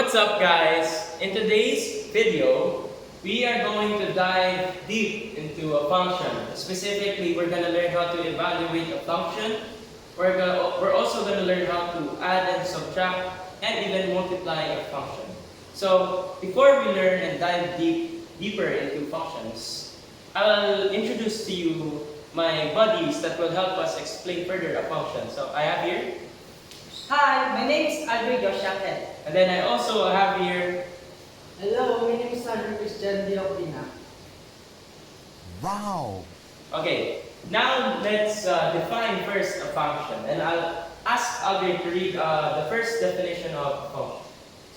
What's up, guys? In today's video, we are going to dive deep into a function. Specifically, we're going to learn how to evaluate a function. We're also going to learn how to add and subtract and even multiply a function. So, before we learn and dive deeper into functions, I'll introduce to you my buddies that will help us explain further a function. So, I have here. Hi, my name is Aldrin Joshaket. And then I also have here. Hello, my name is Sandro Christian Diopina. Wow! Okay, now let's define first a function. And I'll ask Aldrin to read the first definition of a function.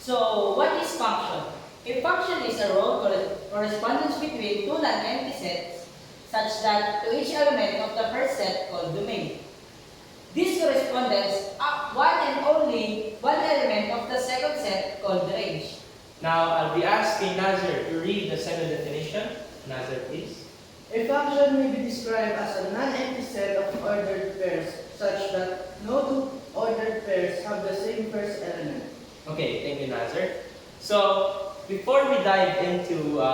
So, what is function? A function is a row correspondence between two non-empty sets such that to each element of the first set called domain. This correspondence one and only one element of the second set called range. Now I'll be asking Nazir to read the second definition. Nazir, please. A function may be described as a non-empty set of ordered pairs such that no two ordered pairs have the same first element. Okay, thank you, Nazir. So before we dive into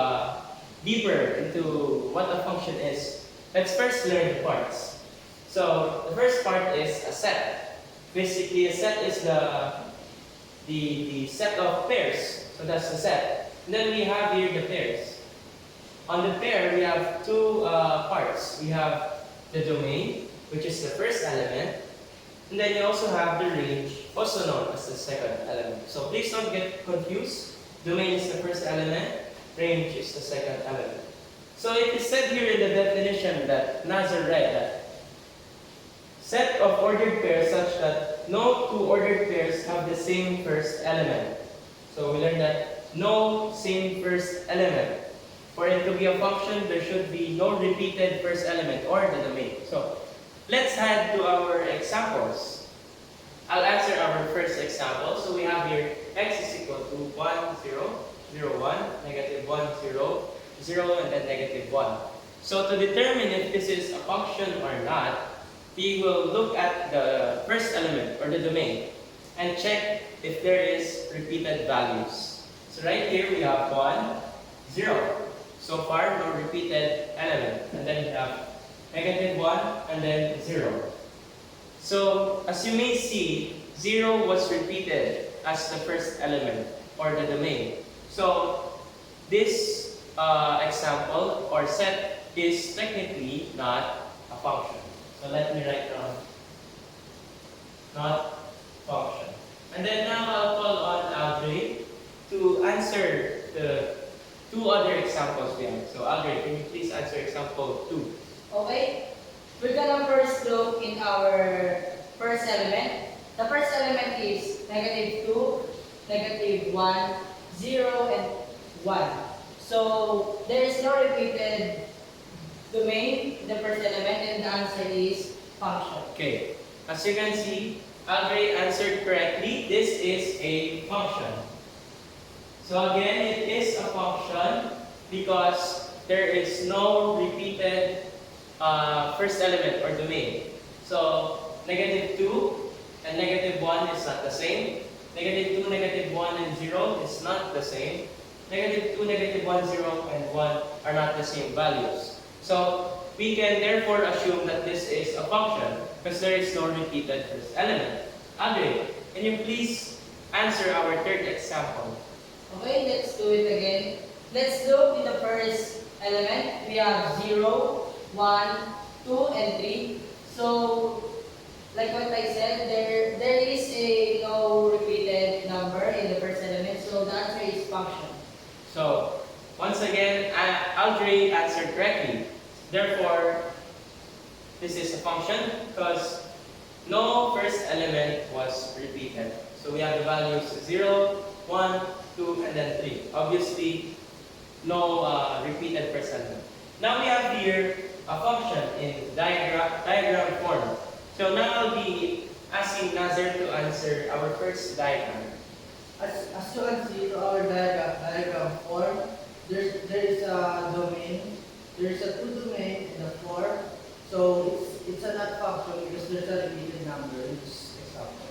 deeper into what a function is, let's first learn the parts. So the first part is a set. Basically, a set is the set of pairs. So that's the set. And then we have here the pairs. On the pair, we have two parts. We have the domain, which is the first element. And then you also have the range, also known as the second element. So please don't get confused. Domain is the first element. Range is the second element. So it is said here in the definition that Nazir read that set of ordered pairs such that no two ordered pairs have the same first element. So we learned that no same first element. For it to be a function, there should be no repeated first element or the domain. So let's head to our examples. I'll answer our first example. So we have here x is equal to 1, 0, 0, 1, negative 1, 0, 0, and then negative 1. So to determine if this is a function or not, we will look at the first element or the domain and check if there is repeated values. So right here we have 1, 0. So far no repeated element. And then we have negative 1 and then 0. So as you may see, 0 was repeated as the first element or the domain. So this example or set is technically not a function. So let me write down not function. And then now I'll call on Aldrin to answer the two other examples we have. So Aldrin, can you please answer example 2? Okay, we're gonna first look in our first element. The first element is negative 2, negative 1, 0, and 1. So there is no repeated domain, the first element, and the answer is function. Okay, as you can see, Aldrin answered correctly. This is a function. So again, it is a function because there is no repeated first element or domain. So negative 2 and negative 1 is not the same. Negative 2, negative 1, and 0 is not the same. Negative 2, negative 1, 0, and 1 are not the same values. So we can therefore assume that this is a function because there is no repeated first element. Aldrin, can you please answer our third example? Okay, let's do it again. Let's look in the first element. We have 0, 1, 2, and 3. So, like what I said, there is a no repeated number in the first element. So the answer is function. So, once again, Aldrin answered correctly. Therefore, this is a function because no first element was repeated. So we have the values 0, 1, 2, and then 3. Obviously, no repeated first element. Now we have here a function in diagram form. So now I'll be asking Nazir to answer our first diagram. As you can see to our diagram form, there is a domain, there is a two domain in the form. So it's a not function because there's a repeated number in this example.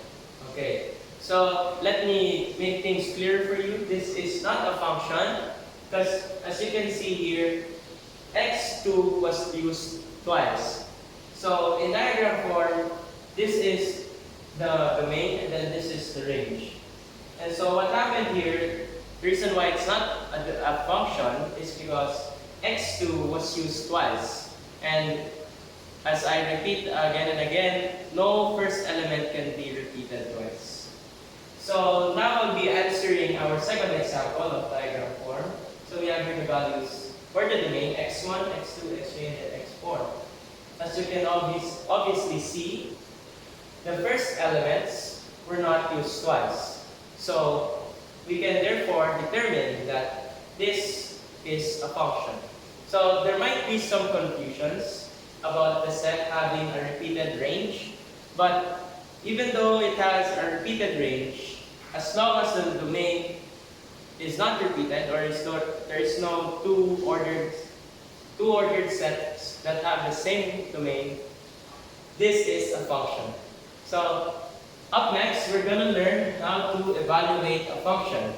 Okay. So So let me make things clear for you. This is not a function because as you can see here, x2 was used twice. So in diagram form, this is the domain and then this is the range. And so what happened here, the reason why it's not a function is because x2 was used twice. And as I repeat again and again, no first element can be repeated twice. So now I'll be answering our second example of diagram form. So we have here the values for the domain x1, x2, x3, and x4. As you can obviously see, the first elements were not used twice. So we can therefore determine that this is a function. So there might be some confusions about the set having a repeated range, but even though it has a repeated range, as long as the domain is not repeated or there is no two ordered sets that have the same domain, this is a function. So up next, we're going to learn how to evaluate a function.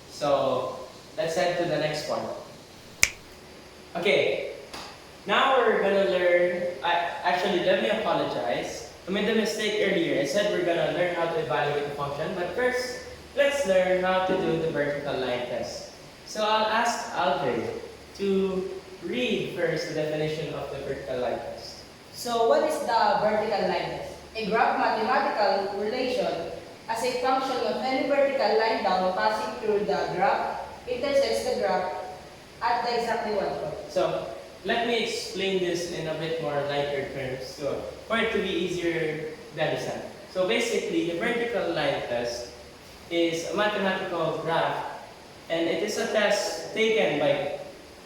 So let's head to the next one. Okay, now we're going to learn, actually let me apologize. I made a mistake earlier. I said we're going to learn how to evaluate a function, but first, let's learn how to do the vertical line test. So I'll ask Aldrin to read first the definition of the vertical line test. So what is the vertical line test? A graph mathematical relation as a function of any vertical line down passing through the graph intersects the graph at the exactly one point. So let me explain this in a bit more lighter terms for it to be easier to understand. So basically, the vertical line test is a mathematical graph, and it is a test taken by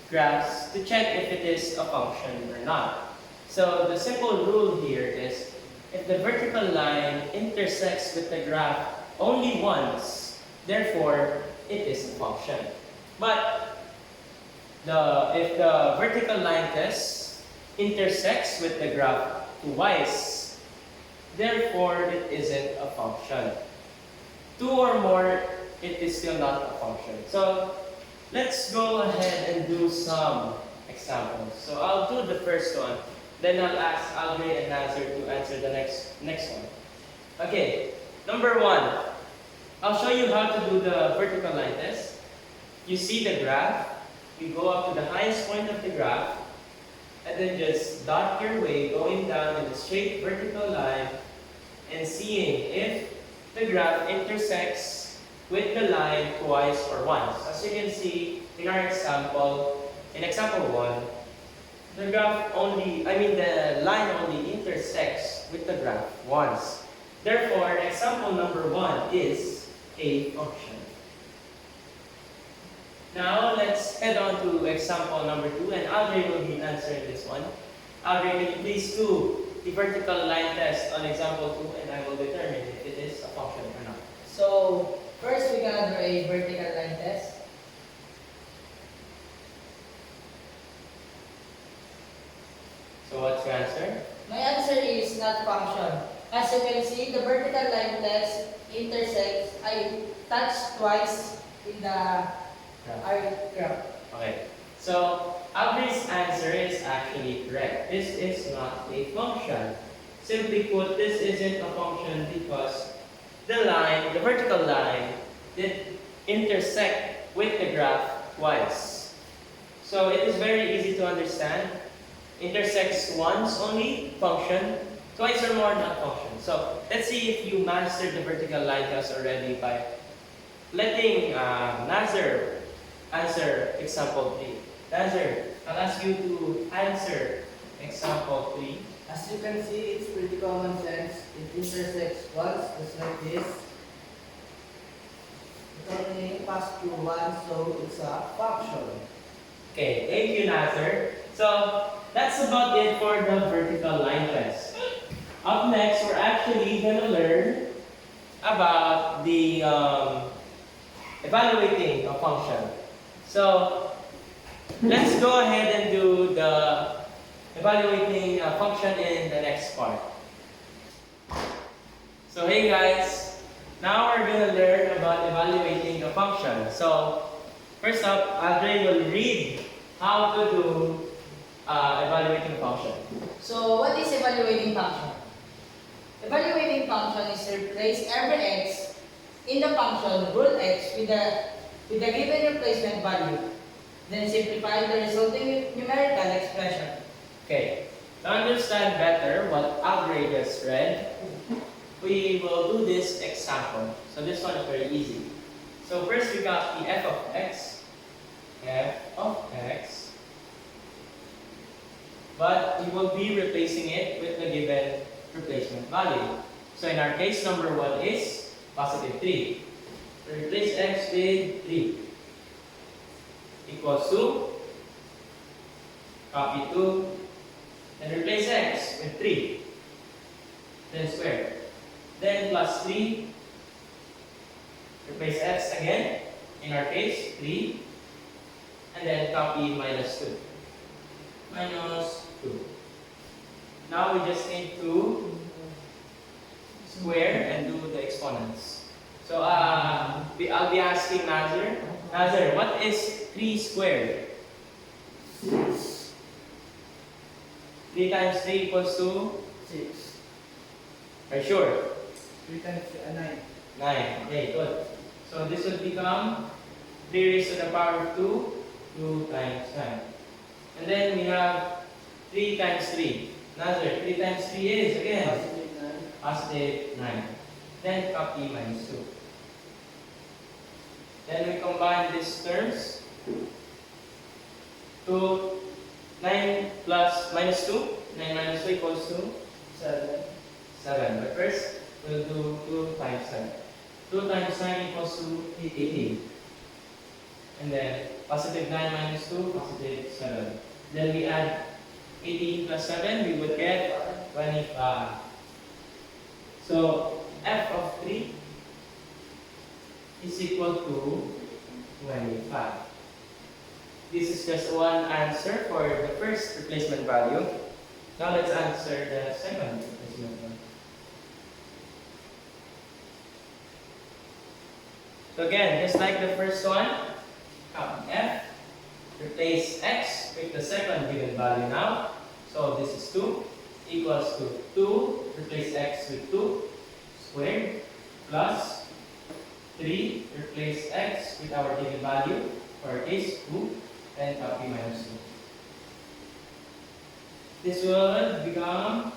graphs to check if it is a function or not. So the simple rule here is if the vertical line intersects with the graph only once, therefore it is a function. But if the vertical line test intersects with the graph twice, therefore it isn't a function. Two or more, it is still not a function. So let's go ahead and do some examples. So I'll do the first one. Then I'll ask Aldrin and Nazir to answer the next one. Okay, number one. I'll show you how to do the vertical line test. You see the graph. You go up to the highest point of the graph, and then just dot your way going down in a straight vertical line and seeing if the graph intersects with the line twice or once. As you can see in our example, in example 1, the line only intersects with the graph once. Therefore, example number 1 is a function. Now, let's head on to example number 2, and Aldrin will be answering this one. Aldrin, can you please do the vertical line test on example 2, and I will determine if it is a function or not. So first we're gonna do a vertical line test. So what's your answer? My answer is not function. As you can see, the vertical line test intersects, I touch twice in the graph. Okay. So Aldrin's answer is actually correct. This is not a function. Simply put, this isn't a function because the vertical line, did intersect with the graph twice. So it is very easy to understand. Intersects once only, function. Twice or more, not function. So let's see if you mastered the vertical line test already by letting Nazir answer example 3. Nazir, I'll ask you to answer example 3. As you can see, it's pretty common sense. It intersects once, just like this. It only passed through once, so it's a function. Okay, thank you, Nazir. So that's about it for the vertical line test. Up next, we're actually going to learn about the evaluating a function. So let's go ahead and do the evaluating a function in the next part. So hey guys, Now we're going to learn about evaluating a function. So, first up, Andre will read how to do evaluating a function. So, what is evaluating function? Evaluating function is to replace every x in the function root x with the given replacement value. Then simplify the resulting numerical expression. Okay, to understand better what Andre just read, we will do this example. So this one is very easy. So first we got the f of x, but we will be replacing it with the given replacement value. So in our case, number 1 is positive 3. So replace x with 3 equals to, copy 2, and replace x with 3, then square. Then plus 3, replace x again, in our case 3, and then copy minus 2. Minus 2. Now we just need to square and do the exponents. So I'll be asking Nazir. Nazir, what is 3 squared? 6. 3 times 3 equals to? 6. Are you sure? 3 times 9. 9. Okay, good. So this will become 3 raised to the power of 2, 2 times 9. And then we have 3 times 3. Nazir, 3 times 3 is, again, positive 9. Then copy minus 2. Then we combine these terms. 2, 9 plus minus 2. 9 minus 2 equals to 7. 7. But first, we'll do 2 times 7. 2 times 9 equals to 18. And then positive 9 minus 2, positive 7. Then we add 18 plus 7, we would get 25. So f of 3 is equal to 25. This is just one answer for the first replacement value. Now let's answer the second replacement value. So again, just like the first one, copy f, replace x with the second given value now. So this is 2 equals to 2, replace x with 2 squared, plus 3, replace x with our given value, for case 2, and copy minus 2. This will become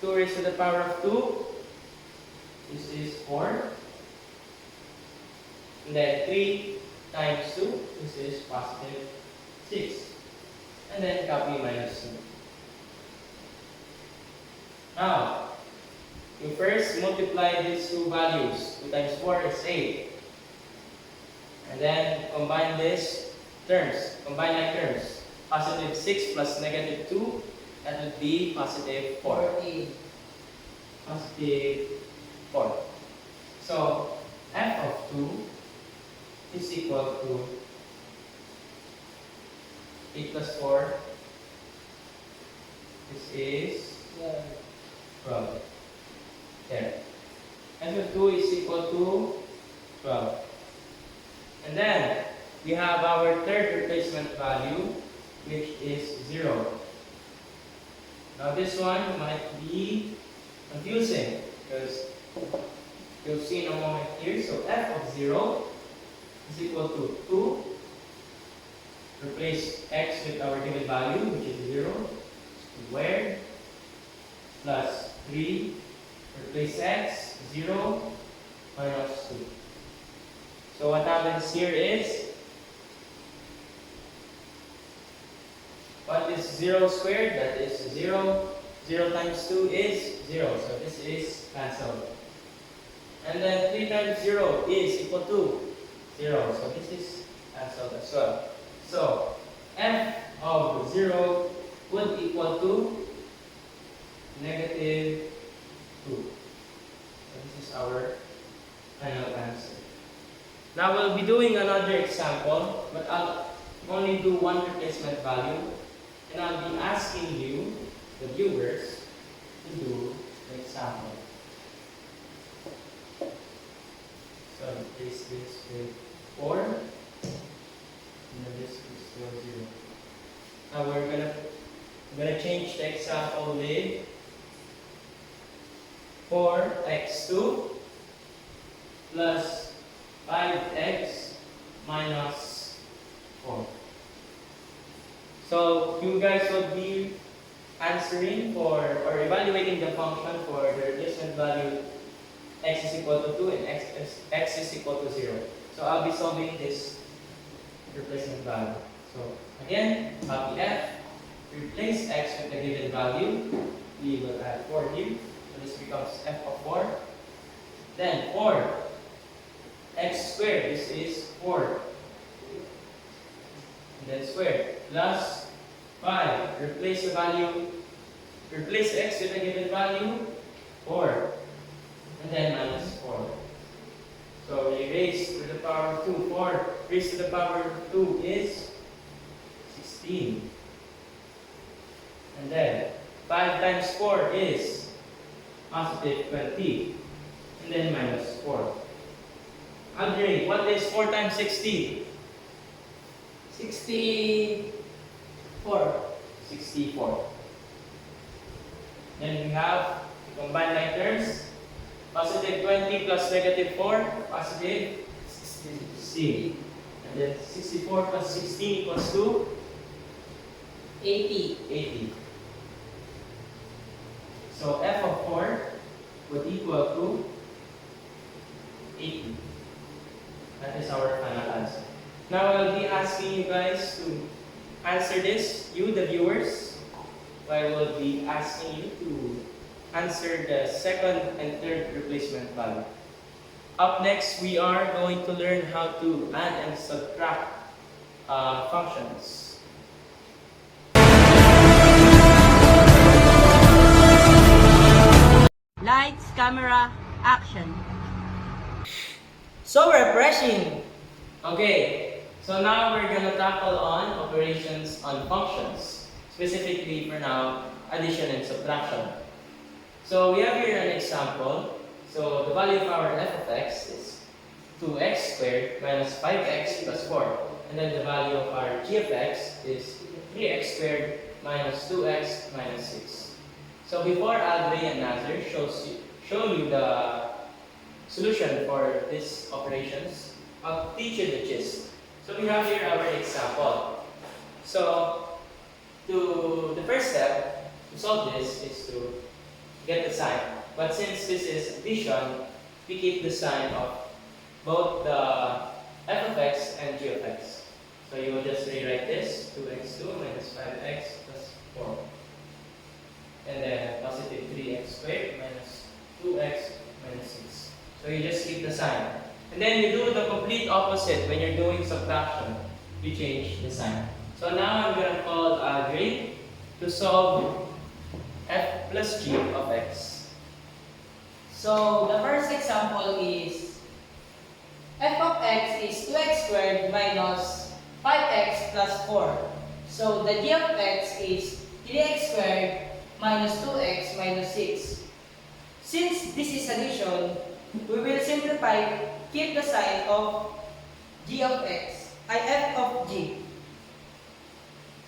2 raised to the power of 2. This is 4. And then 3 times 2, this is positive 6. And then copy minus 2. Now, you first multiply these two values. 2 times 4 is 8. And then combine these terms. Combine like terms. Positive 6 plus negative 2, that would be positive 4. 14. Positive 4. So, f of 2 is equal to 8 plus 4. This is 12. There. F of 2 is equal to 12. And then, we have our third replacement value, which is 0. Now this one might be confusing because you'll see in a moment here. So f of 0 is equal to 2. Replace x with our given value, which is 0, squared, plus 3. Replace x, 0, minus 2. So what happens here is, what is 0 squared? That is 0. 0 times 2 is 0. So this is cancelled. And then 3 times 0 is equal to 0. So this is cancelled as well. So f of 0 would equal to negative 2. So this is our final answer. Now we'll be doing another example, but I'll only do one replacement value. And I'll be asking you, the viewers, to do the example. this with 4. And then this is still 0. Now we're gonna change the example with 4x2 plus 5x minus 4. So you guys will be answering for or evaluating the function for the replacement value x is equal to 2 and x is equal to 0. So I'll be solving this replacement value. So again, copy f, replace x with the given value. We will add 4 here. So this becomes f of 4. Then 4 x squared, this is 4. And then squared plus 5. Replace the value, replace x with a given value, 4. And then minus 4. So we raise to the power of 2. 4 raised to the power of 2 is 16. And then 5 times 4 is positive 20. And then minus 4. Andre, what is 4 times 16? 64. 64. Then we have the combined like terms. Positive 20 plus negative 4, positive 16. And then 64 plus 16 equals to 80. 80. So f of 4 would equal to 80. That is our final answer. Now I'll be asking you guys to answer this, you the viewers. I will be asking you to answer the second and third replacement value. Up next, we are going to learn how to add and subtract functions. Lights, camera, action. So refreshing! Okay, so now we're gonna tackle on operations on functions. Specifically for now, addition and subtraction. So we have here an example. So the value of our f of x is 2x squared minus 5x plus 4. And then the value of our g of x is 3x squared minus 2x minus 6. So before Andre and Nazir show you the solution for these operations, I'll teach you the gist. So we have here our example. So the first step to solve this is to get the sign. But since this is addition, we keep the sign of both the f of x and g of x. So you will just rewrite this, 2x2 minus 5x plus 4. And then positive 3x squared minus 2x minus 6. So you just keep the sign. And then you do the complete opposite when you're doing subtraction. You change the sign. So now I'm going to call Andre to solve f plus g of x. So the first example is f of x is 2x squared minus 5x plus 4. So the g of x is 3x squared minus 2x minus 6. Since this is addition, we will simplify, keep the sign of g of x, f of g.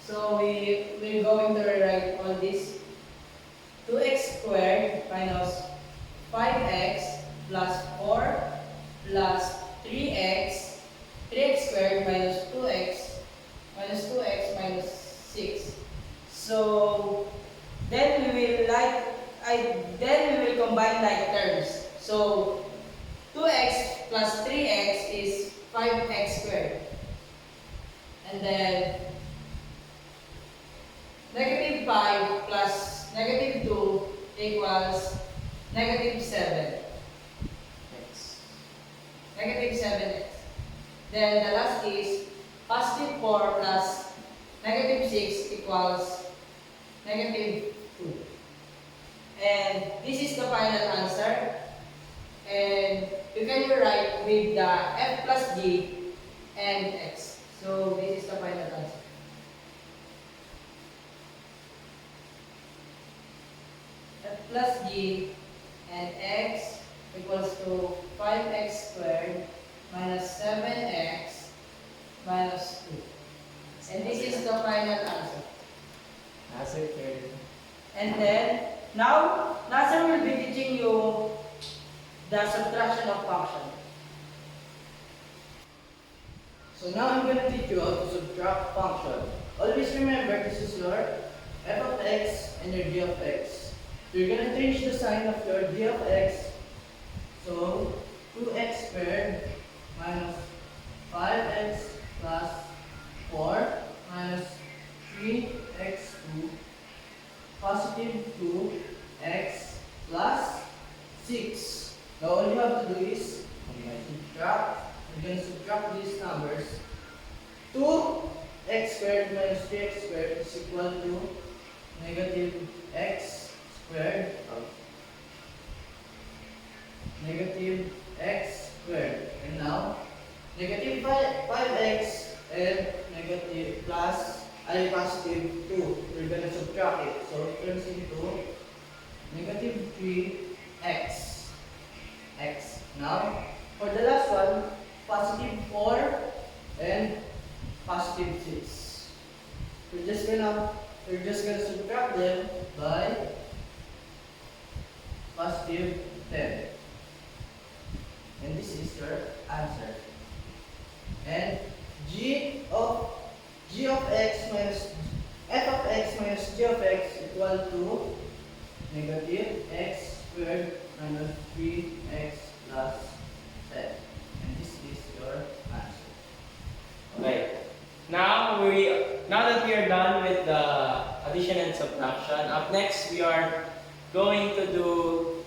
So we're going to rewrite all this. 2x squared minus 5x plus 4 plus 3x squared minus 2x minus 6. So then we will combine like terms. So 2x plus 3x is 5x squared. And then negative 5 plus negative 2 equals negative 7. X. Negative 7x. Then the last is positive 4 plus negative 6 equals negative 2. And this is the final answer. And you can rewrite with the f plus g and x. So this is the final answer. F plus g and x equals to 5x squared minus 7x minus 2. And this is the final answer. Answer third. And then, now, Nasser will be teaching you the subtraction of function. So now I'm going to teach you how to subtract function. Always remember this is your f of x and your g of x. So you're going to change the sign of your g of x. So 2x squared minus 5x plus 4 minus 3x2 positive 2x plus 6. Now all you have to do is subtract. We're going to subtract these numbers. 2x squared minus 3x squared is equal to negative x squared negative x squared. And now, negative 5x and negative plus positive 2. We're going to subtract it. So it turns into negative 3x. X. Now, for the last one, positive 4 and positive 6. We're just gonna subtract them by positive 10. And this is your answer. And g of x minus f of x minus g of x equal to negative x squared minus 3x plus 10. And this is your answer. Okay. Now that we are done with the addition and subtraction, up next we are going to do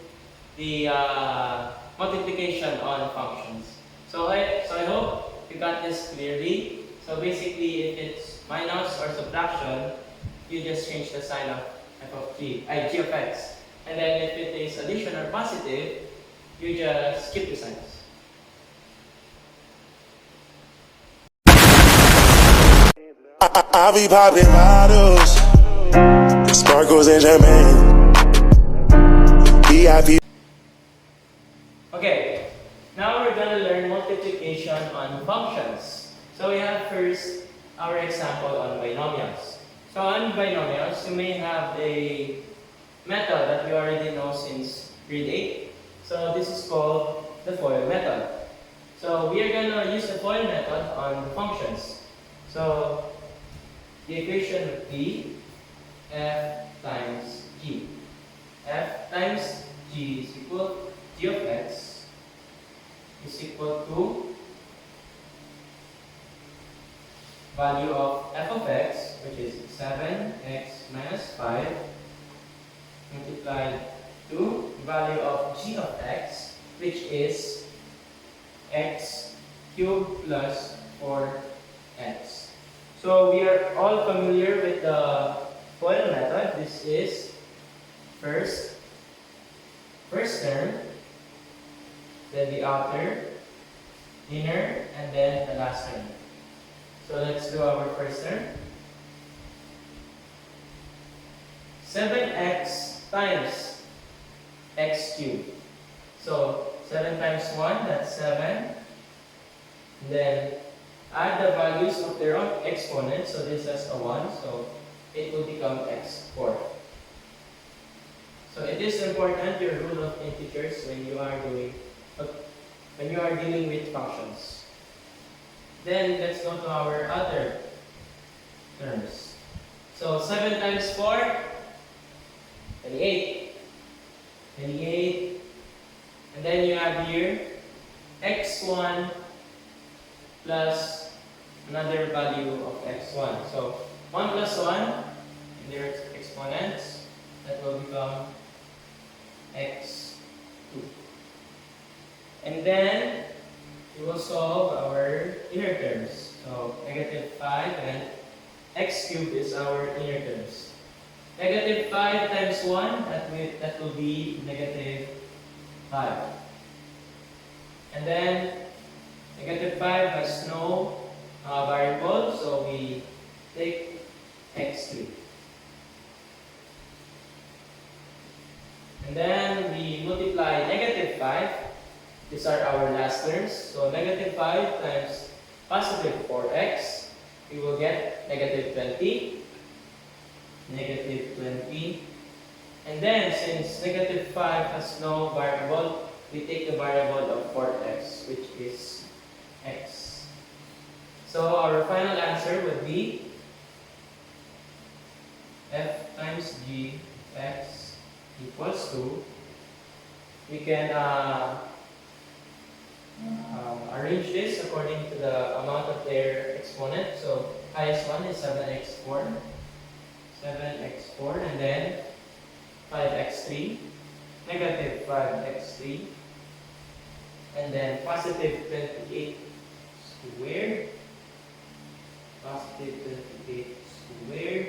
the multiplication on functions. So I hope you got this clearly. So basically, if it's minus or subtraction, you just change the sign of g of x. And then if it is addition or positive, you just skip the signs. I be popping bottles, sparkles and champagne. VIP. Okay, now we're gonna learn multiplication on functions. So we have first our example on binomials. So on binomials, you may have a method that you already know since grade 8. So this is called the FOIL method. So we are gonna use the FOIL method on functions. So the equation would be f times g. F times g is equal to g of x is equal to value of f of x, which is 7x minus 5, multiplied to value of g of x, which is x cubed plus 4x. So we are all familiar with the FOIL method. This is first term, then the outer, inner, and then the last term. So let's do our first term. 7x times x cubed. So 7 times 1, that's 7. And then add the values of their own exponents. So this has a 1, so it will become x4. So it is important your rule of integers when you are dealing with functions. Then let's go to our other terms. So 7 times 4, 28. 28. And then you have here x1 plus another value of x1. So 1 plus 1, and their exponents, that will become x2. And then we will solve our inner terms. So negative 5 and x cubed is our inner terms. Negative 5 times 1, that will be negative 5. And then negative 5 has no variable, so we take x3. And then we multiply negative 5 these are our last terms. So negative 5 times positive 4x, we will get negative 20. Negative 20. And then, since negative 5 has no variable, we take the variable of 4x, which is x. So our final answer would be f times g x equals to, we can arrange this according to the amount of their exponent. So highest one is 7x4, and then 5x3, negative 5x3, and then positive 28 squared, positive 28 squared,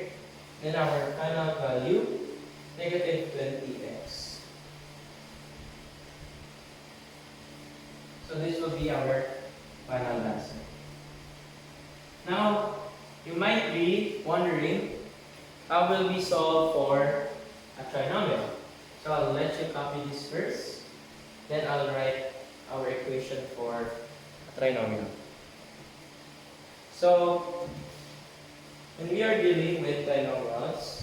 then our final value, negative 20x. So this will be our final answer. Now, you might be wondering, how will we solve for a trinomial? So I'll let you copy this first, then I'll write our equation for a trinomial. So, when we are dealing with trinomials,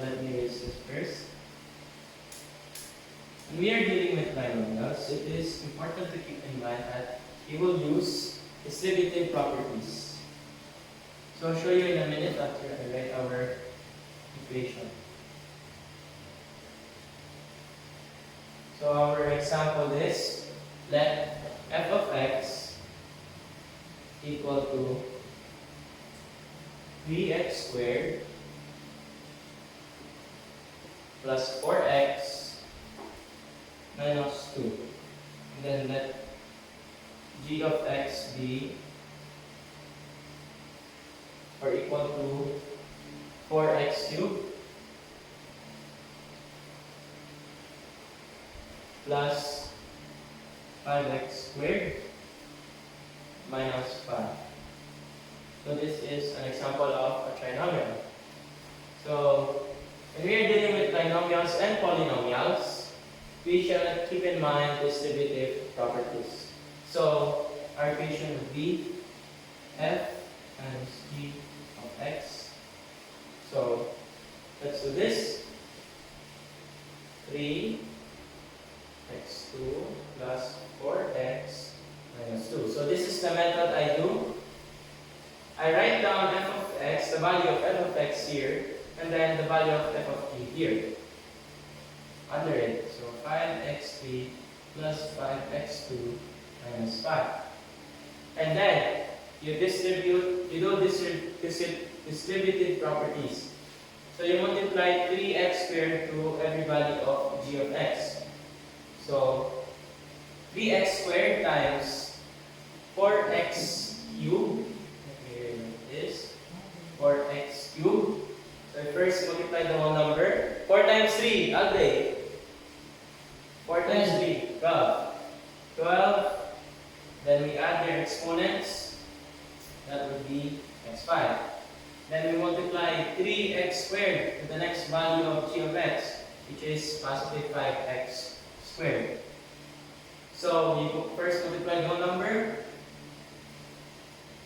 let me erase this first. When we are dealing with trinomials, it is important to keep in mind that we will use distributive properties. So I'll show you in a minute after I write our equation. So our example is, let f of x equal to 3x squared plus 4x minus 2. And then let g of x be or equal to 4x cubed plus 5x squared minus 5. So this is an example of a trinomial. So when we are dealing with trinomials and polynomials, we shall keep in mind distributive properties. So our equation would be f times g of x. So let's do this. 3x2 plus 4x minus 2. So this is the method I do. I write down f of x, the value of f of x here, and then the value of f of g here under it. So 5x3 plus 5x2 minus 5. And then you do distributive properties. So you multiply 3x squared to every value of g of x. So 3x squared times 4x cubed. Here it is. 4x cubed. So first multiply the whole number. 4 times 3, Alday. 4 times 3, 12. 12. Then we add their exponents. That would be x5. Then we multiply 3x squared to the next value of g of x, which is positive 5x squared. So you first multiply the whole number.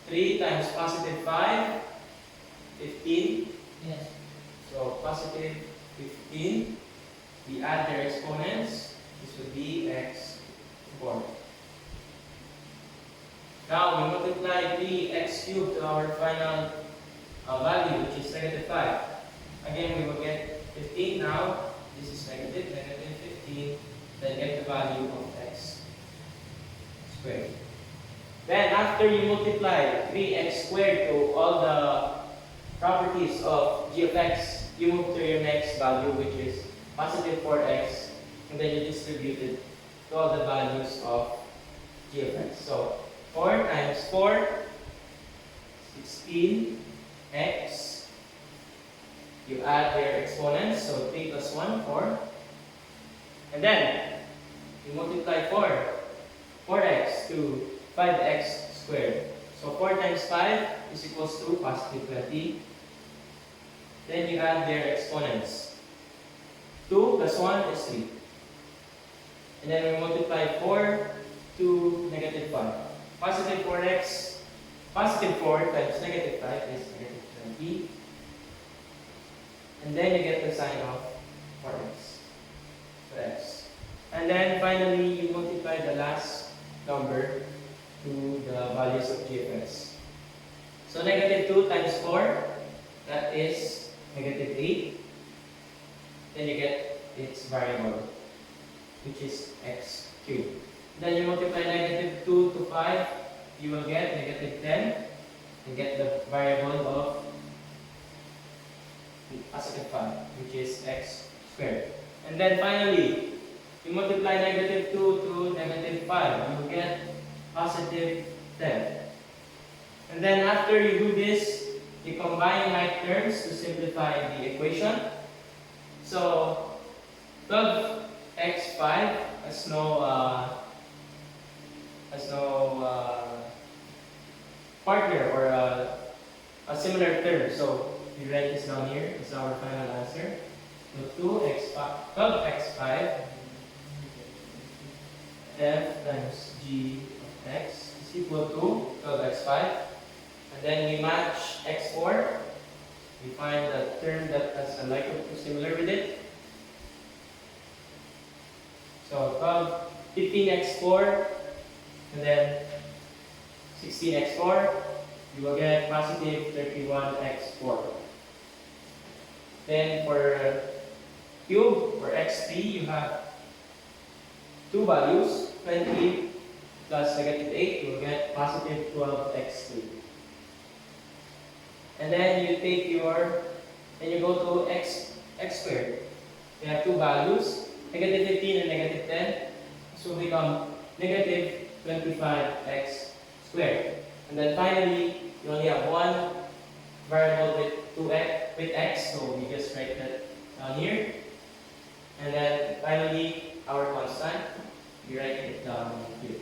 3 times positive 5, 15. Yes. So positive 15. We add their exponents. This would be x4. Now we multiply 3x cubed to our final value, which is negative 5. Again, we will get 15 now. This is negative 15. Then get the value of x squared. Then after you multiply 3x squared to all the properties of g of x, you move to your next value, which is positive 4x, and then you distribute it to all the values of g of x. So 4 times 4, 16x. You add their exponents, so 3 plus 1, 4. And then you multiply 4x to 5x squared. So 4 times 5 is equals to positive 20. Then you add their exponents. 2 plus 1 is 3. And then we multiply 4 to negative 5. Positive 4x, positive 4 times negative 5 is negative 20. And then you get the sign of 4x. For x. And then finally, you multiply the last number to the values of g of x. So negative 2 times 4, that is negative 8. Then you get its variable, which is x cubed. Then you multiply negative 2 to 5, you will get negative 10, and get the variable of positive 5, which is x squared. And then finally, you multiply negative 2 to negative 5, you will get positive 10. And then after you do this, you combine like terms to simplify the equation. So 12x5 has no partner or a similar term. So we write this down here. This is our final answer. So 12x5 f times g of x is equal to 12x5. And then we match x4. We find the term that has a like or similar with it. So 15x4 and then 16x4, you will get positive 31x4. Then for cube, for x3, you have two values, 20 plus negative 8, you will get positive 12x3. And then you take then you go to x squared. You have two values, negative 15 and negative 10. So become negative 25x squared. And then finally, you only have one variable with x, so we just write that down here. And then finally, our constant, we write it down here.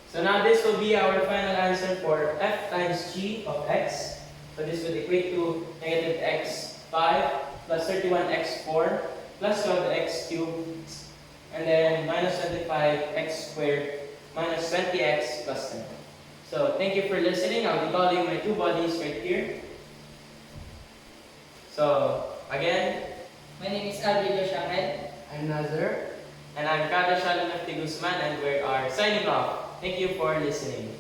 So now this will be our final answer for f times g of x. So this would equate to negative x5 plus 31x4 plus 12x cubed, and then minus 25x squared minus 20x plus 10. So thank you for listening. I'll be calling my two bodies right here. So again, My name is Alvin Shangel. I'm Nazar. and I'm Kada Shalom F. Guzman, and we are signing off. Thank you for listening.